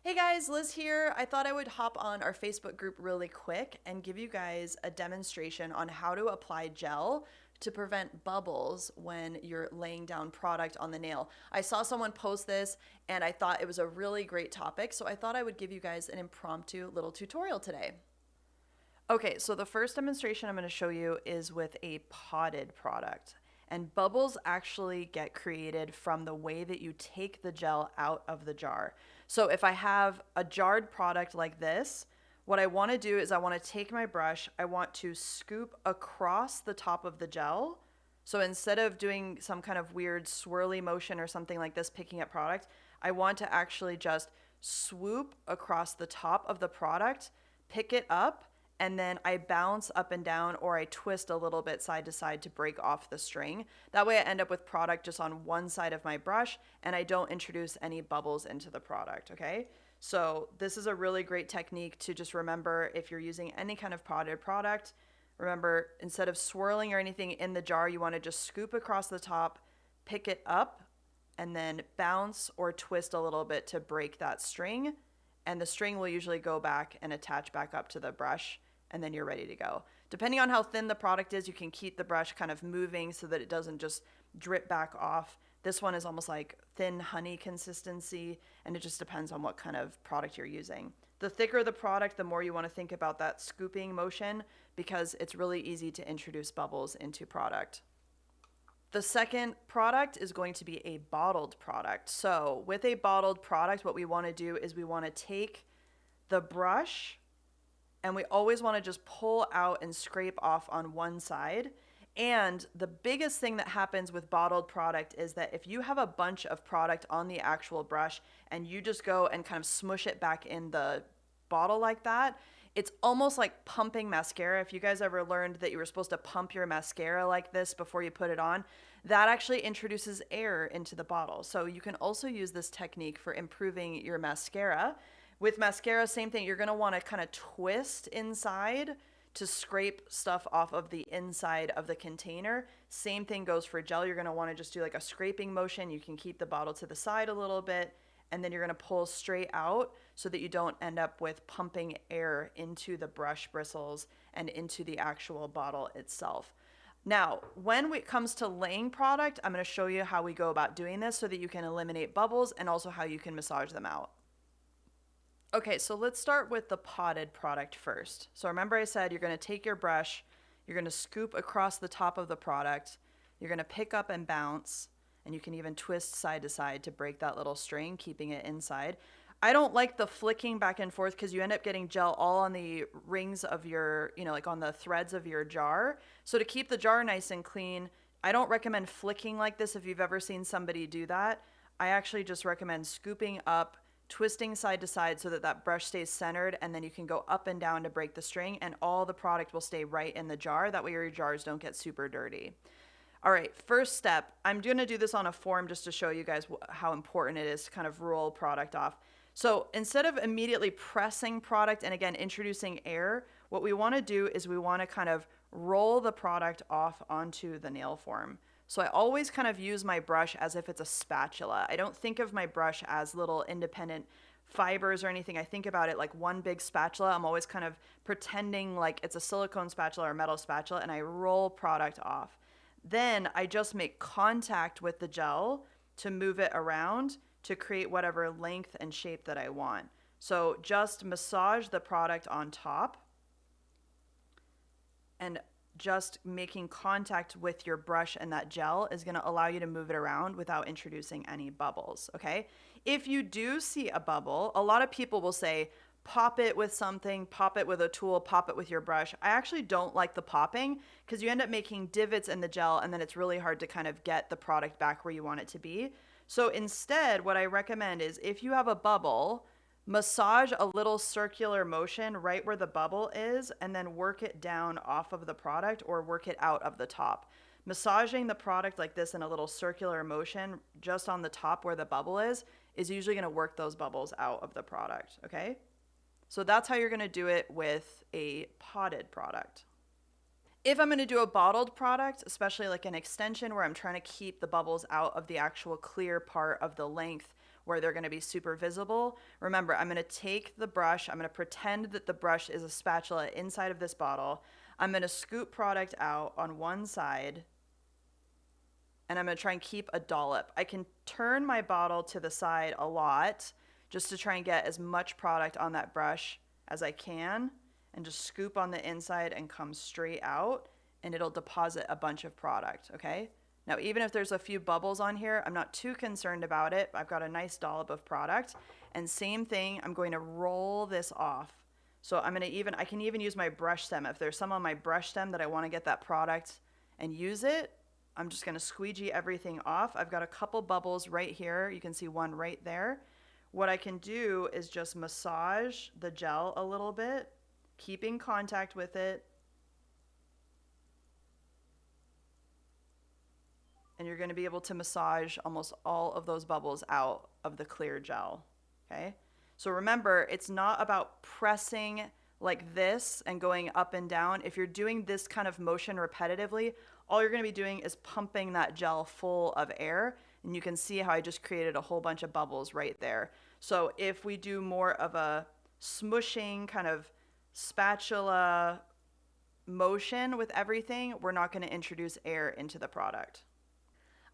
Hey guys, Liz here. I thought I would hop on our Facebook group really quick and give you guys a demonstration on how to apply gel to prevent bubbles when you're laying down product on the nail. I saw someone post this and I thought it was a really great topic, so I thought I would give you guys an impromptu little tutorial today. Okay, so the first demonstration I'm going to show you is with a potted product. And bubbles actually get created from the way that you take the gel out of the jar. So if I have a jarred product like this, what I want to do is I want to take my brush, I want to scoop across the top of the gel. So instead of doing some kind of weird swirly motion or something like this, picking up product, I want to actually just swoop across the top of the product, pick it up, and then I bounce up and down or I twist a little bit side to side to break off the string. That way I end up with product just on one side of my brush and I don't introduce any bubbles into the product, okay? So this is a really great technique to just remember if you're using any kind of potted product. Remember, instead of swirling or anything in the jar, you want to just scoop across the top, pick it up, and then bounce or twist a little bit to break that string. And the string will usually go back and attach back up to the brush, and then you're ready to go. Depending on how thin the product is, you can keep the brush kind of moving so that it doesn't just drip back off. This one is almost like thin honey consistency, and it just depends on what kind of product you're using. The thicker the product, the more you want to think about that scooping motion because it's really easy to introduce bubbles into product. The second product is going to be a bottled product. So with a bottled product, what we want to do is we want to take the brush and we always want to just pull out and scrape off on one side. And the biggest thing that happens with bottled product is that if you have a bunch of product on the actual brush and you just go and kind of smush it back in the bottle like that, it's almost like pumping mascara. If you guys ever learned that you were supposed to pump your mascara like this before you put it on, that actually introduces air into the bottle. So you can also use this technique for improving your mascara. With mascara, same thing. You're going to want to kind of twist inside to scrape stuff off of the inside of the container. Same thing goes for gel. You're going to want to just do like a scraping motion. You can keep the bottle to the side a little bit, and then you're going to pull straight out so that you don't end up with pumping air into the brush bristles and into the actual bottle itself. Now, when it comes to laying product, I'm going to show you how we go about doing this so that you can eliminate bubbles and also how you can massage them out. Okay, so let's start with the potted product first. So remember I said you're going to take your brush, you're going to scoop across the top of the product, you're going to pick up and bounce, and you can even twist side to side to break that little string, keeping it inside. I don't like the flicking back and forth because you end up getting gel all on the rings of your, like on the threads of your jar. So to keep the jar nice and clean, I don't recommend flicking like this if you've ever seen somebody do that. I actually just recommend scooping up, twisting side to side so that that brush stays centered, and then you can go up and down to break the string and all the product will stay right in the jar. That way your jars don't get super dirty. All right, first step, I'm going to do this on a form just to show you guys how important it is to kind of roll product off. So instead of immediately pressing product and again introducing air, what we want to do is we want to kind of roll the product off onto the nail form. So I always kind of use my brush as if it's a spatula. I don't think of my brush as little independent fibers or anything. I think about it like one big spatula. I'm always kind of pretending like it's a silicone spatula or metal spatula, and I roll product off. Then I just make contact with the gel to move it around to create whatever length and shape that I want. So just massage the product on top and just making contact with your brush and that gel is going to allow you to move it around without introducing any bubbles, okay? If you do see a bubble, a lot of people will say, pop it with something, pop it with a tool, pop it with your brush. I actually don't like the popping because you end up making divots in the gel and then it's really hard to kind of get the product back where you want it to be. So instead, what I recommend is if you have a bubble, massage a little circular motion right where the bubble is and then work it down off of the product or work it out of the top. Massaging the product like this in a little circular motion just on the top where the bubble is usually going to work those bubbles out of the product, okay? So that's how you're going to do it with a potted product. If I'm going to do a bottled product, especially like an extension where I'm trying to keep the bubbles out of the actual clear part of the length, where they're gonna be super visible. Remember, I'm gonna take the brush, I'm gonna pretend that the brush is a spatula inside of this bottle. I'm gonna scoop product out on one side, and I'm gonna try and keep a dollop. I can turn my bottle to the side a lot just to try and get as much product on that brush as I can, and just scoop on the inside and come straight out, and it'll deposit a bunch of product, okay? Now, even if there's a few bubbles on here, I'm not too concerned about it. I've got a nice dollop of product. And same thing, I'm going to roll this off. So I can even use my brush stem. If there's some on my brush stem that I want to get that product and use it, I'm just going to squeegee everything off. I've got a couple bubbles right here. You can see one right there. What I can do is just massage the gel a little bit, keeping contact with it. And you're going to be able to massage almost all of those bubbles out of the clear gel, okay? So remember, it's not about pressing like this and going up and down. If you're doing this kind of motion repetitively, all you're going to be doing is pumping that gel full of air. And you can see how I just created a whole bunch of bubbles right there. So if we do more of a smushing kind of spatula motion with everything, we're not going to introduce air into the product.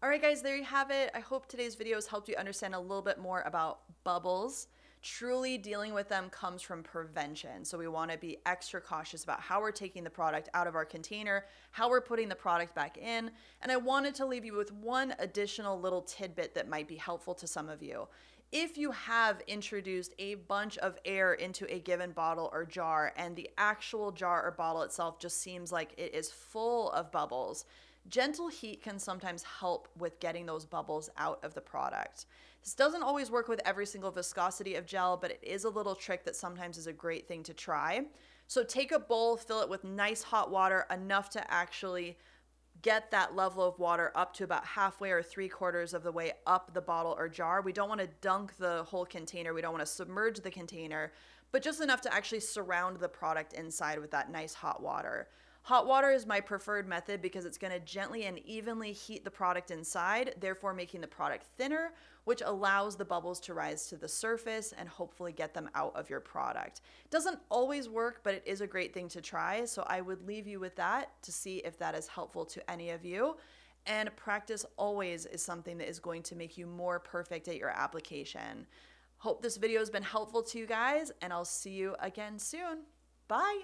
All right, guys, there you have it. I hope today's video has helped you understand a little bit more about bubbles. Truly dealing with them comes from prevention. So we want to be extra cautious about how we're taking the product out of our container, how we're putting the product back in. And I wanted to leave you with one additional little tidbit that might be helpful to some of you. If you have introduced a bunch of air into a given bottle or jar, and the actual jar or bottle itself just seems like it is full of bubbles, gentle heat can sometimes help with getting those bubbles out of the product. This doesn't always work with every single viscosity of gel, but it is a little trick that sometimes is a great thing to try. So take a bowl, fill it with nice hot water, enough to actually get that level of water up to about halfway or 3/4 of the way up the bottle or jar. We don't want to dunk the whole container. We don't want to submerge the container, but just enough to actually surround the product inside with that nice hot water. Hot water is my preferred method because it's going to gently and evenly heat the product inside, therefore making the product thinner, which allows the bubbles to rise to the surface and hopefully get them out of your product. It doesn't always work, but it is a great thing to try. So I would leave you with that to see if that is helpful to any of you. And practice always is something that is going to make you more perfect at your application. Hope this video has been helpful to you guys, and I'll see you again soon. Bye.